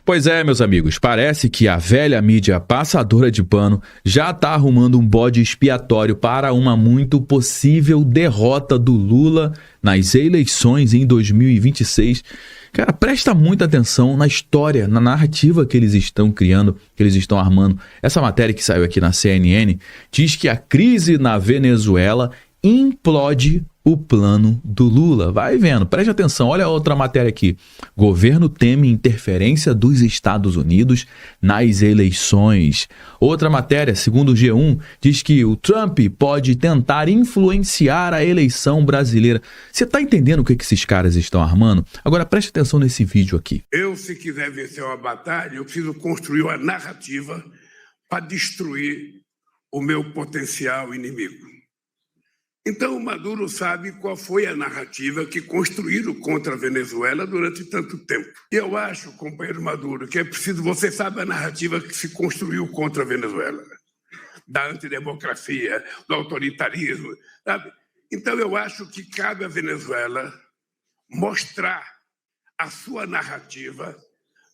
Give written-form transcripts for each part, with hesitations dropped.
Pois é, meus amigos, parece que a velha mídia passadora de pano já está arrumando um bode expiatório para uma muito possível derrota do Lula nas eleições em 2026. Cara, presta muita atenção na história, na narrativa que eles estão criando, que eles estão armando. Essa matéria que saiu aqui na CNN diz que a crise na Venezuela implode o plano do Lula. Vai vendo, preste atenção, olha a outra matéria aqui. Governo teme interferência dos Estados Unidos nas eleições. Outra matéria, segundo o G1, diz que o Trump pode tentar influenciar a eleição brasileira. Você está entendendo o que esses caras estão armando? Agora preste atenção nesse vídeo aqui. Se quiser vencer uma batalha, eu preciso construir uma narrativa para destruir o meu potencial inimigo. Então, o Maduro sabe qual foi a narrativa que construíram contra a Venezuela durante tanto tempo. E eu acho, companheiro Maduro, que é preciso... Você sabe a narrativa que se construiu contra a Venezuela, da antidemocracia, do autoritarismo, sabe? Então, eu acho que cabe à Venezuela mostrar a sua narrativa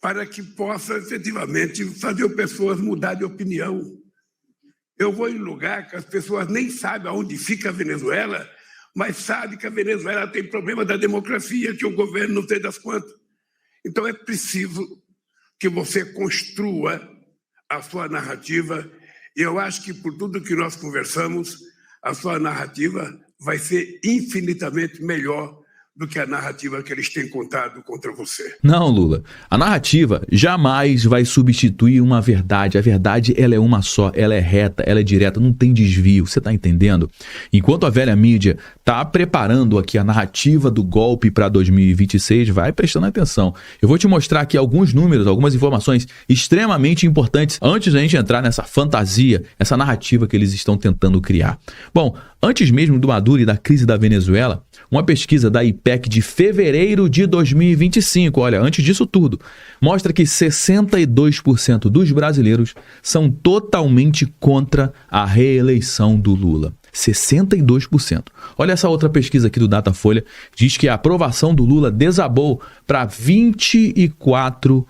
para que possa, efetivamente, fazer pessoas mudar de opinião. Eu vou em lugar que as pessoas nem sabem aonde fica a Venezuela, mas sabem que a Venezuela tem problema da democracia, que o governo não sei das quantas. Então é preciso que você construa a sua narrativa, e eu acho que por tudo que nós conversamos, a sua narrativa vai ser infinitamente melhor do que a narrativa que eles têm contado contra você. Não, Lula. A narrativa jamais vai substituir uma verdade. A verdade, ela é uma só, ela é reta, ela é direta, não tem desvio, você tá entendendo? Enquanto a velha mídia tá preparando aqui a narrativa do golpe para 2026, vai prestando atenção. Eu vou te mostrar aqui alguns números, algumas informações extremamente importantes antes da gente entrar nessa fantasia, essa narrativa que eles estão tentando criar. Bom, antes mesmo do Maduro e da crise da Venezuela, uma pesquisa da IPEC de fevereiro de 2025, olha, antes disso tudo, mostra que 62% dos brasileiros são totalmente contra a reeleição do Lula. 62%. Olha essa outra pesquisa aqui do Datafolha, diz que a aprovação do Lula desabou para 24%,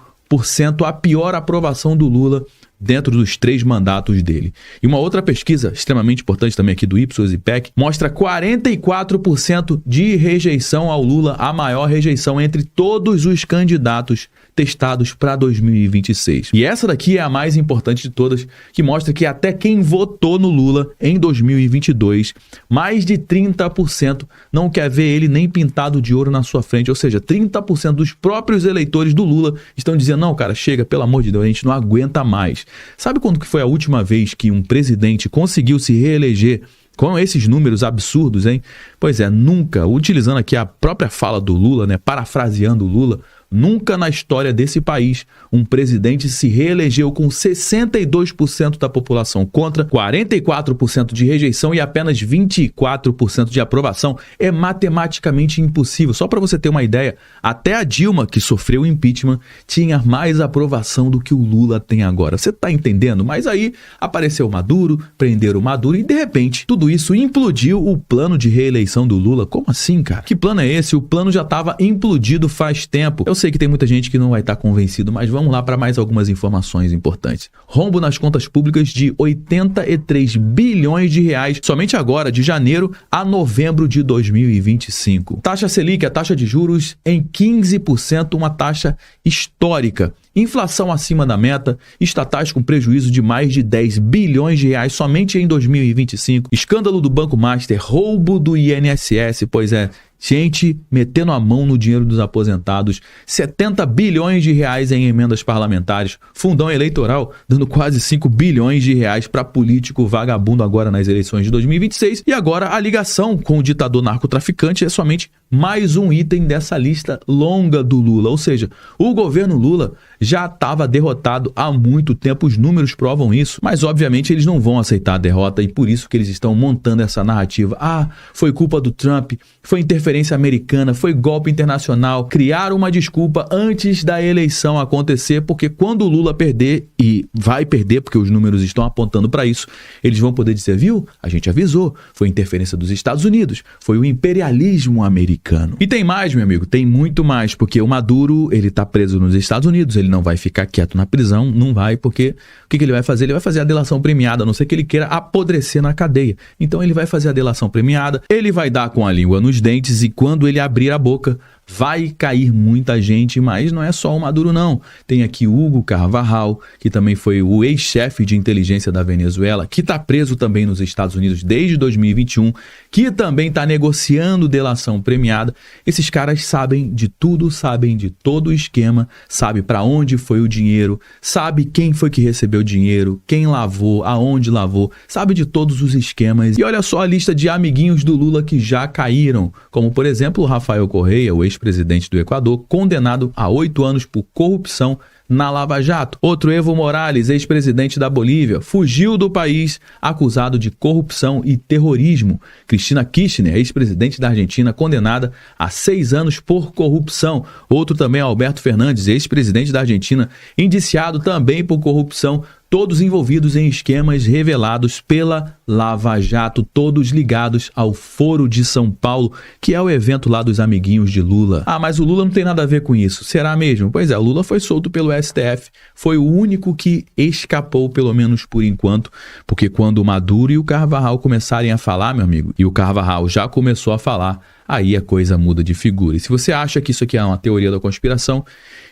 a pior aprovação do Lula dentro dos 3 mandatos dele. E uma outra pesquisa extremamente importante também aqui do Ipsos e IPEC mostra 44% de rejeição ao Lula, a maior rejeição entre todos os candidatos testados para 2026. E essa daqui é a mais importante de todas, que mostra que até quem votou no Lula em 2022, mais de 30% não quer ver ele nem pintado de ouro na sua frente. Ou seja, 30% dos próprios eleitores do Lula estão dizendo, não, cara, chega, pelo amor de Deus, a gente não aguenta mais. Sabe quando que foi a última vez que um presidente conseguiu se reeleger com esses números absurdos, hein? Pois é, nunca, utilizando aqui a própria fala do Lula, né, parafraseando o Lula, nunca na história desse país um presidente se reelegeu com 62% da população contra, 44% de rejeição e apenas 24% de aprovação. É matematicamente impossível. Só para você ter uma ideia, até a Dilma, que sofreu impeachment, tinha mais aprovação do que o Lula tem agora. Você tá entendendo? Mas aí apareceu o Maduro, prenderam o Maduro e de repente tudo isso implodiu o plano de reeleição do Lula. Como assim, cara? Que plano é esse? O plano já estava implodido faz tempo. Eu sei que tem muita gente que não vai estar convencido, mas vamos lá para mais algumas informações importantes. Rombo nas contas públicas de 83 bilhões de reais somente agora, de janeiro a novembro de 2025. Taxa Selic, a taxa de juros em 15%, uma taxa histórica. Inflação acima da meta, estatais com prejuízo de mais de 10 bilhões de reais somente em 2025. Escândalo do Banco Master, roubo do INSS, pois é, gente metendo a mão no dinheiro dos aposentados, 70 bilhões de reais em emendas parlamentares, fundão eleitoral dando quase 5 bilhões de reais para político vagabundo agora nas eleições de 2026 e agora a ligação com o ditador narcotraficante é somente mais um item dessa lista longa do Lula, ou seja, o governo Lula já estava derrotado há muito tempo, os números provam isso, mas obviamente eles não vão aceitar a derrota e por isso que eles estão montando essa narrativa. Ah, foi culpa do Trump, foi interferência americana, foi golpe internacional, criaram uma desculpa antes da eleição acontecer, porque quando o Lula perder, e vai perder porque os números estão apontando para isso, eles vão poder dizer, viu, a gente avisou, foi interferência dos Estados Unidos, foi o imperialismo americano. americano. E tem mais, meu amigo, tem muito mais, porque o Maduro, ele tá preso nos Estados Unidos, ele não vai ficar quieto na prisão, não vai, porque o que ele vai fazer? Ele vai fazer a delação premiada, a não ser que ele queira apodrecer na cadeia. Então ele vai fazer a delação premiada, ele vai dar com a língua nos dentes e quando ele abrir a boca, vai cair muita gente, mas não é só o Maduro não. Tem aqui Hugo Carvajal, que também foi o ex-chefe de inteligência da Venezuela, que está preso também nos Estados Unidos desde 2021, que também está negociando delação premiada. Esses caras sabem de tudo, sabem de todo o esquema, sabe para onde foi o dinheiro, sabe quem foi que recebeu o dinheiro, quem lavou, aonde lavou, sabe de todos os esquemas. E olha só a lista de amiguinhos do Lula que já caíram, como por exemplo o Rafael Correa, o ex-presidente do Equador, condenado a 8 anos por corrupção na Lava Jato. Outro, Evo Morales, ex-presidente da Bolívia, fugiu do país acusado de corrupção e terrorismo. Cristina Kirchner, ex-presidente da Argentina, condenada a 6 anos por corrupção. Outro também, Alberto Fernandes, ex-presidente da Argentina, indiciado também por corrupção. Todos envolvidos em esquemas revelados pela Lava Jato, todos ligados ao Foro de São Paulo, que é o evento lá dos amiguinhos de Lula. Ah, mas o Lula não tem nada a ver com isso. Será mesmo? Pois é, o Lula foi solto pelo STF, foi o único que escapou, pelo menos por enquanto, porque quando o Maduro e o Carvajal começarem a falar, meu amigo, e o Carvajal já começou a falar, aí a coisa muda de figura. E se você acha que isso aqui é uma teoria da conspiração,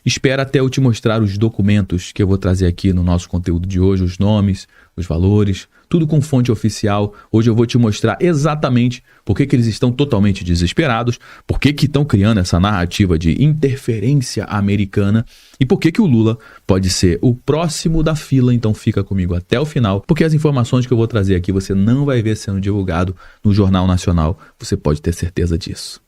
espera até eu te mostrar os documentos que eu vou trazer aqui no nosso conteúdo de hoje, os nomes, os valores, tudo com fonte oficial. Hoje eu vou te mostrar exatamente por que eles estão totalmente desesperados, por que estão criando essa narrativa de interferência americana e por que o Lula pode ser o próximo da fila. Então fica comigo até o final, porque as informações que eu vou trazer aqui você não vai ver sendo divulgado no Jornal Nacional, você pode ter certeza disso.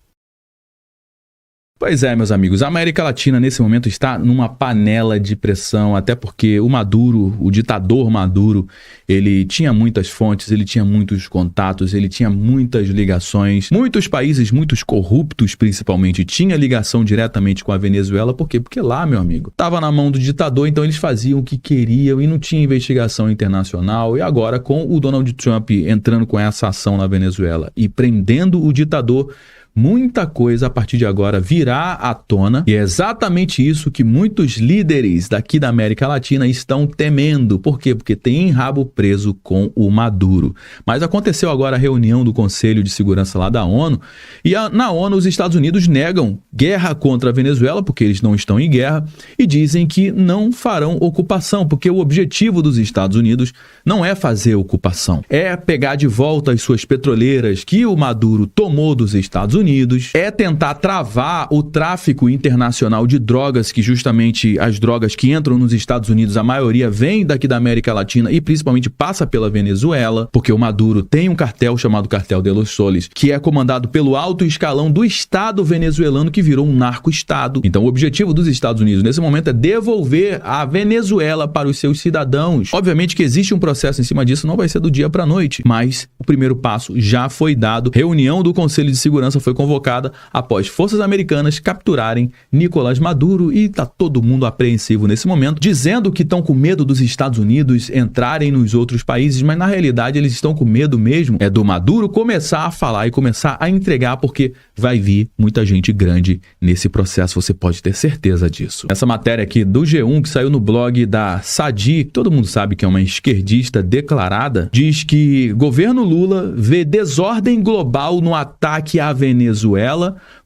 Pois é, meus amigos, a América Latina nesse momento está numa panela de pressão, até porque o Maduro, o ditador Maduro, ele tinha muitas fontes, ele tinha muitos contatos, ele tinha muitas ligações. Muitos países, muitos corruptos principalmente, tinha ligação diretamente com a Venezuela. Por quê? Porque lá, meu amigo, estava na mão do ditador, então eles faziam o que queriam e não tinha investigação internacional. E agora, com o Donald Trump entrando com essa ação na Venezuela e prendendo o ditador, muita coisa a partir de agora virá à tona e é exatamente isso que muitos líderes daqui da América Latina estão temendo. Por quê? Porque tem rabo preso com o Maduro. Mas aconteceu agora a reunião do Conselho de Segurança lá da ONU e na ONU os Estados Unidos negam guerra contra a Venezuela porque eles não estão em guerra e dizem que não farão ocupação, porque o objetivo dos Estados Unidos não é fazer ocupação, é pegar de volta as suas petroleiras que o Maduro tomou dos Estados Unidos, é tentar travar o tráfico internacional de drogas, que justamente as drogas que entram nos Estados Unidos, a maioria vem daqui da América Latina e principalmente passa pela Venezuela, porque o Maduro tem um cartel chamado Cartel de los Soles, que é comandado pelo alto escalão do Estado venezuelano, que virou um narco-estado. Então o objetivo dos Estados Unidos nesse momento é devolver a Venezuela para os seus cidadãos. Obviamente que existe um processo em cima disso, não vai ser do dia para a noite, mas o primeiro passo já foi dado. Reunião do Conselho de Segurança foi convocada após forças americanas capturarem Nicolás Maduro e tá todo mundo apreensivo nesse momento, dizendo que estão com medo dos Estados Unidos entrarem nos outros países, mas na realidade eles estão com medo mesmo do Maduro começar a falar e começar a entregar, porque vai vir muita gente grande nesse processo, você pode ter certeza disso. Essa matéria aqui do G1, que saiu no blog da Sadi, que todo mundo sabe que é uma esquerdista declarada, diz que governo Lula vê desordem global no ataque à Venezuela.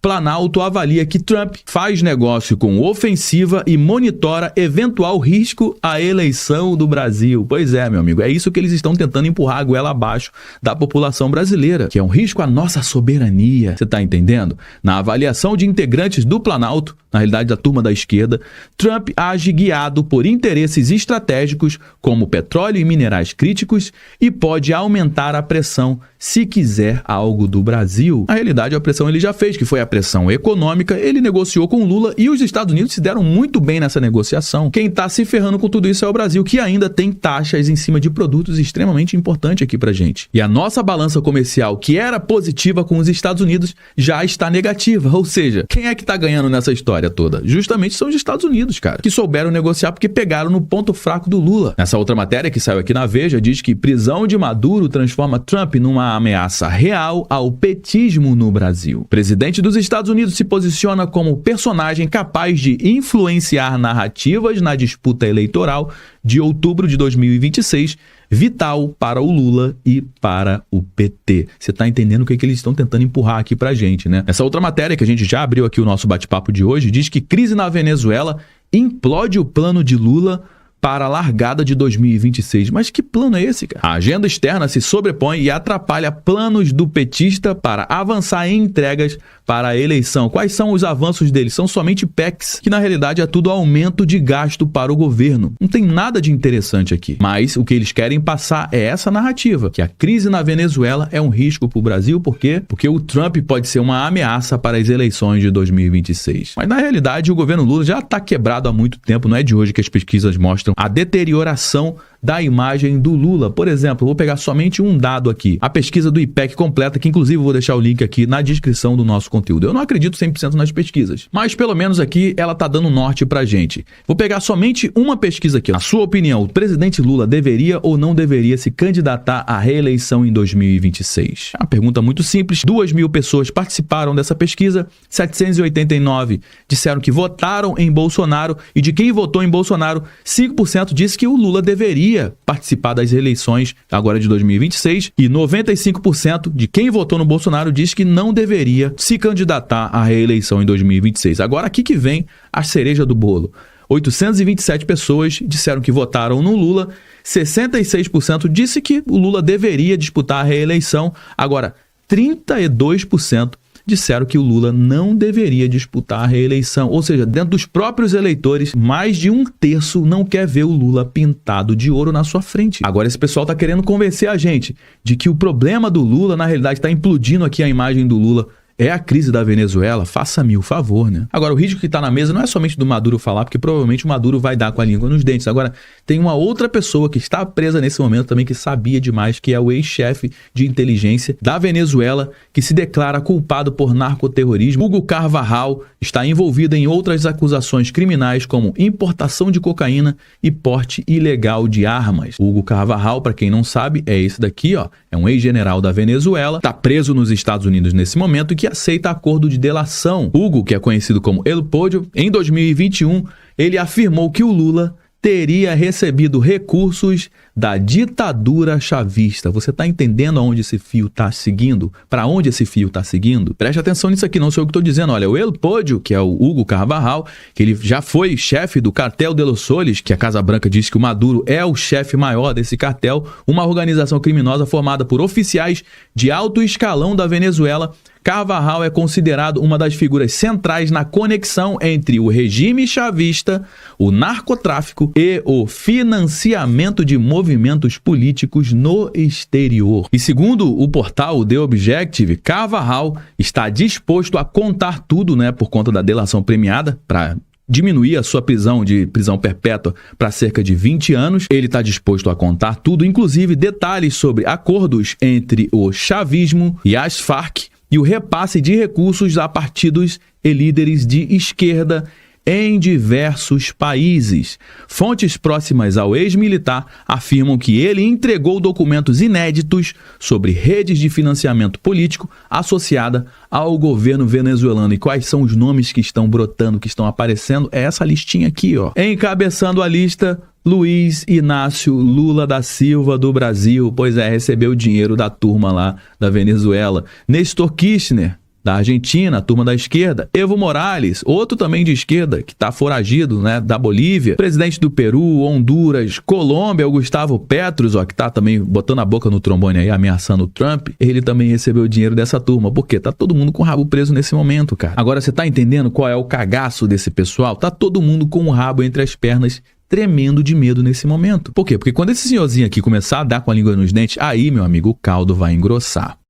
Planalto avalia que Trump faz negócio com ofensiva e monitora eventual risco à eleição do Brasil. Pois é, meu amigo, é isso que eles estão tentando empurrar a goela abaixo da população brasileira, que é um risco à nossa soberania. Você tá entendendo? Na avaliação de integrantes do Planalto, na realidade da turma da esquerda, Trump age guiado por interesses estratégicos como petróleo e minerais críticos e pode aumentar a pressão se quiser algo do Brasil. Na realidade, a pressão ele já fez, que foi a pressão econômica. Ele negociou com Lula e os Estados Unidos se deram muito bem nessa negociação. Quem está se ferrando com tudo isso é o Brasil, que ainda tem taxas em cima de produtos extremamente importantes aqui pra gente. E a nossa balança comercial, que era positiva com os Estados Unidos, já está negativa. Ou seja, quem é que tá ganhando nessa história toda? Justamente são os Estados Unidos, cara, que souberam negociar porque pegaram no ponto fraco do Lula. Nessa outra matéria que saiu aqui na Veja, diz que prisão de Maduro transforma Trump numa ameaça real ao petismo no Brasil. Brasil. O presidente dos Estados Unidos se posiciona como personagem capaz de influenciar narrativas na disputa eleitoral de outubro de 2026, vital para o Lula e para o PT. Você está entendendo o que eles estão tentando empurrar aqui pra gente, né? Essa outra matéria que a gente já abriu aqui o nosso bate-papo de hoje diz que crise na Venezuela implode o plano de Lula para a largada de 2026. Mas que plano é esse, cara? A agenda externa se sobrepõe e atrapalha planos do petista para avançar em entregas para a eleição. Quais são os avanços deles? São somente PECs, que na realidade é tudo aumento de gasto para o governo. Não tem nada de interessante aqui. Mas o que eles querem passar é essa narrativa, que a crise na Venezuela é um risco para o Brasil. Por quê? Porque o Trump pode ser uma ameaça para as eleições de 2026. Mas na realidade o governo Lula já está quebrado há muito tempo. Não é de hoje que as pesquisas mostram a deterioração da imagem do Lula. Por exemplo, vou pegar somente um dado aqui. A pesquisa do IPEC completa, que inclusive vou deixar o link aqui na descrição do nosso conteúdo. Eu não acredito 100% nas pesquisas, mas pelo menos aqui ela tá dando norte pra gente. Vou pegar somente uma pesquisa aqui. Na sua opinião, o presidente Lula deveria ou não deveria se candidatar à reeleição em 2026? É uma pergunta muito simples. 2.000 pessoas participaram dessa pesquisa, 789 disseram que votaram em Bolsonaro, e de quem votou em Bolsonaro, 5% disse que o Lula deveria participar das eleições agora de 2026, e 95% de quem votou no Bolsonaro diz que não deveria se candidatar à reeleição em 2026. Agora aqui que vem a cereja do bolo. 827 pessoas disseram que votaram no Lula, 66% disse que o Lula deveria disputar a reeleição, agora 32% disseram que o Lula não deveria disputar a reeleição. Ou seja, dentro dos próprios eleitores, mais de um terço não quer ver o Lula pintado de ouro na sua frente. Agora esse pessoal está querendo convencer a gente de que o problema do Lula, na realidade, está implodindo aqui a imagem do Lula. É a crise da Venezuela? Faça-me o favor, né? Agora, o risco que está na mesa não é somente do Maduro falar, porque provavelmente o Maduro vai dar com a língua nos dentes. Agora, tem uma outra pessoa que está presa nesse momento também, que sabia demais, que é o ex-chefe de inteligência da Venezuela, que se declara culpado por narcoterrorismo. Hugo Carvajal está envolvido em outras acusações criminais, como importação de cocaína e porte ilegal de armas. Hugo Carvajal, para quem não sabe, é esse daqui, ó. É um ex-general da Venezuela, está preso nos Estados Unidos nesse momento e que aceita acordo de delação. Hugo, que é conhecido como El Podio, em 2021, ele afirmou que o Lula teria recebido recursos da ditadura chavista. Você está entendendo aonde esse fio está seguindo? Para onde esse fio está seguindo? Preste atenção nisso aqui, não sou eu que estou dizendo. Olha, o El Podio, que é o Hugo Carvajal, que ele já foi chefe do Cartel de los Soles, que a Casa Branca diz que o Maduro é o chefe maior desse cartel, uma organização criminosa formada por oficiais de alto escalão da Venezuela. Carvajal é considerado uma das figuras centrais na conexão entre o regime chavista, o narcotráfico e o financiamento de movimentos políticos no exterior. E segundo o portal The Objective, Carvajal está disposto a contar tudo, né, por conta da delação premiada, para diminuir a sua prisão de prisão perpétua para cerca de 20 anos. Ele está disposto a contar tudo, inclusive detalhes sobre acordos entre o chavismo e as Farc, e o repasse de recursos a partidos e líderes de esquerda em diversos países. Fontes próximas ao ex-militar afirmam que ele entregou documentos inéditos sobre redes de financiamento político associada ao governo venezuelano. E quais são os nomes que estão brotando, que estão aparecendo? É essa listinha aqui, ó. Encabeçando a lista, Luiz Inácio Lula da Silva, do Brasil. Pois é, recebeu dinheiro da turma lá da Venezuela. Nestor Kirchner, da Argentina, a turma da esquerda. Evo Morales, outro também de esquerda, que está foragido, né, da Bolívia. Presidente do Peru, Honduras, Colômbia, o Gustavo Petros, ó, que está também botando a boca no trombone aí, ameaçando o Trump. Ele também recebeu dinheiro dessa turma. Por quê? Tá todo mundo com o rabo preso nesse momento, cara. Agora, você tá entendendo qual é o cagaço desse pessoal? Tá todo mundo com o rabo entre as pernas, tremendo de medo nesse momento. Por quê? Porque quando esse senhorzinho aqui começar a dar com a língua nos dentes, aí, meu amigo, o caldo vai engrossar.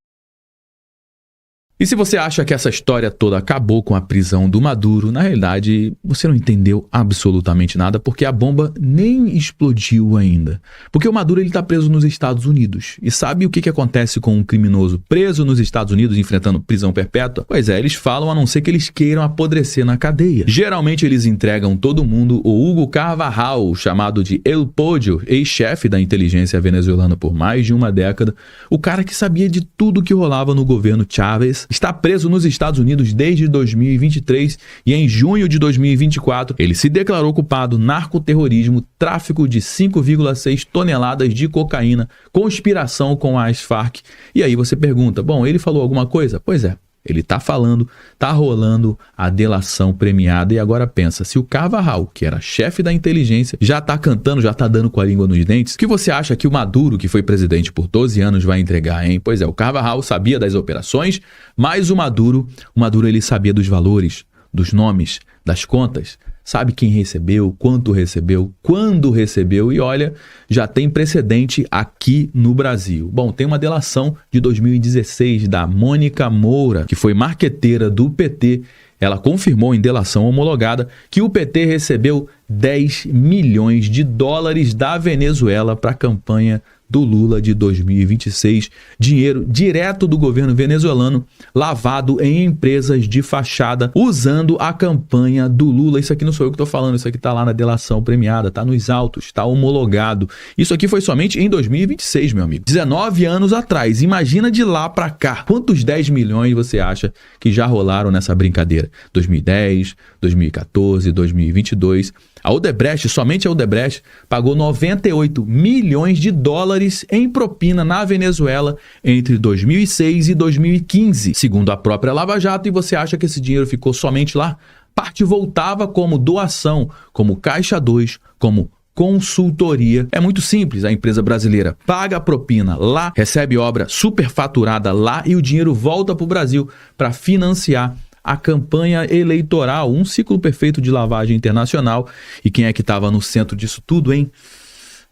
E se você acha que essa história toda acabou com a prisão do Maduro, na realidade você não entendeu absolutamente nada, porque a bomba nem explodiu ainda. Porque o Maduro está preso nos Estados Unidos. E sabe o que acontece com um criminoso preso nos Estados Unidos enfrentando prisão perpétua? Pois é, eles falam a não ser que eles queiram apodrecer na cadeia. Geralmente eles entregam todo mundo. O Hugo Carvajal, chamado de El Podio, ex-chefe da inteligência venezuelana por mais de uma década, o cara que sabia de tudo que rolava no governo Chávez, está preso nos Estados Unidos desde 2023 e em junho de 2024 ele se declarou culpado de narcoterrorismo, tráfico de 5,6 toneladas de cocaína, conspiração com as Farc. E aí você pergunta, bom, ele falou alguma coisa? Pois é. Ele tá falando, tá rolando a delação premiada e agora pensa, se o Carvajal, que era chefe da inteligência, já tá cantando, já tá dando com a língua nos dentes, o que você acha que o Maduro, que foi presidente por 12 anos, vai entregar, hein? Pois é, o Carvajal sabia das operações, mas o Maduro ele sabia dos valores, dos nomes, das contas, sabe quem recebeu, quanto recebeu, quando recebeu e olha, já tem precedente aqui no Brasil. Bom, tem uma delação de 2016 da Mônica Moura, que foi marqueteira do PT. Ela confirmou em delação homologada que o PT recebeu 10 milhões de dólares da Venezuela para a campanha do Lula de 2026, dinheiro direto do governo venezuelano, lavado em empresas de fachada, usando a campanha do Lula. Isso aqui não sou eu que estou falando, isso aqui está lá na delação premiada, está nos autos, está homologado. Isso aqui foi somente em 2026, meu amigo. 19 anos atrás, imagina de lá para cá. Quantos 10 milhões você acha que já rolaram nessa brincadeira? 2010, 2014, 2022... A Odebrecht, somente a Odebrecht, pagou 98 milhões de dólares em propina na Venezuela entre 2006 e 2015, segundo a própria Lava Jato. E você acha que esse dinheiro ficou somente lá? Parte voltava como doação, como Caixa 2, como consultoria. É muito simples, a empresa brasileira paga a propina lá, recebe obra superfaturada lá e o dinheiro volta para o Brasil para financiar a campanha eleitoral, um ciclo perfeito de lavagem internacional. E quem é que estava no centro disso tudo, hein?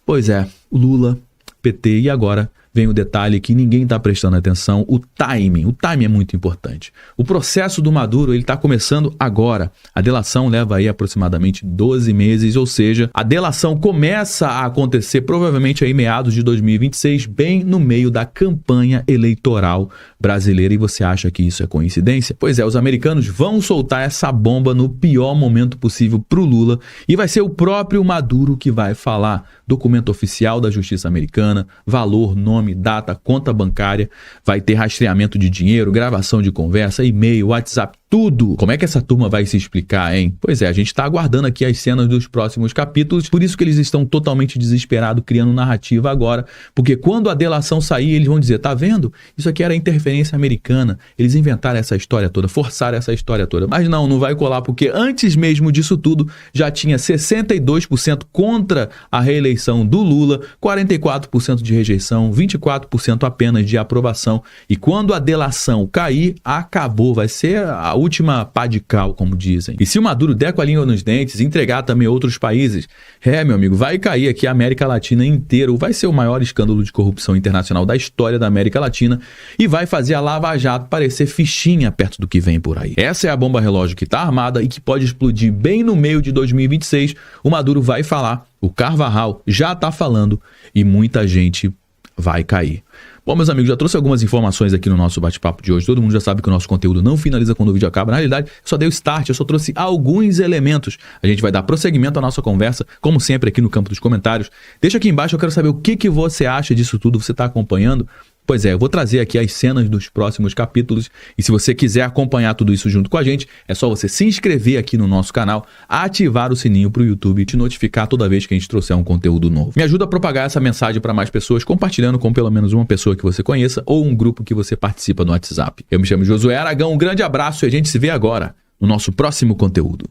Pois é, o Lula, PT. E agora vem o detalhe que ninguém está prestando atenção, o timing. O timing é muito importante. O processo do Maduro ele está começando agora. A delação leva aí aproximadamente 12 meses, ou seja, a delação começa a acontecer provavelmente aí meados de 2026, bem no meio da campanha eleitoral brasileira. E você acha que isso é coincidência? Pois é, os americanos vão soltar essa bomba no pior momento possível para o Lula e vai ser o próprio Maduro que vai falar. Documento oficial da Justiça Americana, valor, nome, data, conta bancária, vai ter rastreamento de dinheiro, gravação de conversa, e-mail, WhatsApp, tudo. Como é que essa turma vai se explicar, hein? Pois é, a gente está aguardando aqui as cenas dos próximos capítulos, por isso que eles estão totalmente desesperados, criando narrativa agora, porque quando a delação sair, eles vão dizer, tá vendo? Isso aqui era interferência americana, eles inventaram essa história toda, forçaram essa história toda. Mas não vai colar, porque antes mesmo disso tudo, já tinha 62% contra a reeleição do Lula, 44% de rejeição, 24% apenas de aprovação. E quando a delação cair, acabou, vai ser a última pá de cal, como dizem. E se o Maduro der com a língua nos dentes, entregar também outros países, meu amigo, vai cair aqui a América Latina inteira, vai ser o maior escândalo de corrupção internacional da história da América Latina e vai fazer a Lava Jato parecer fichinha perto do que vem por aí. Essa é a bomba relógio que está armada e que pode explodir bem no meio de 2026. O Maduro vai falar, o Carvajal já está falando e muita gente vai cair. Bom, meus amigos, já trouxe algumas informações aqui no nosso bate-papo de hoje. Todo mundo já sabe que o nosso conteúdo não finaliza quando o vídeo acaba. Na realidade, só dei o start, eu só trouxe alguns elementos. A gente vai dar prosseguimento à nossa conversa, como sempre, aqui no campo dos comentários. Deixa aqui embaixo, eu quero saber o que você acha disso tudo. Você está acompanhando? Pois é, eu vou trazer aqui as cenas dos próximos capítulos e se você quiser acompanhar tudo isso junto com a gente, é só você se inscrever aqui no nosso canal, ativar o sininho para o YouTube te notificar toda vez que a gente trouxer um conteúdo novo. Me ajuda a propagar essa mensagem para mais pessoas, compartilhando com pelo menos uma pessoa que você conheça ou um grupo que você participa no WhatsApp. Eu me chamo Josué Aragão, um grande abraço e a gente se vê agora no nosso próximo conteúdo.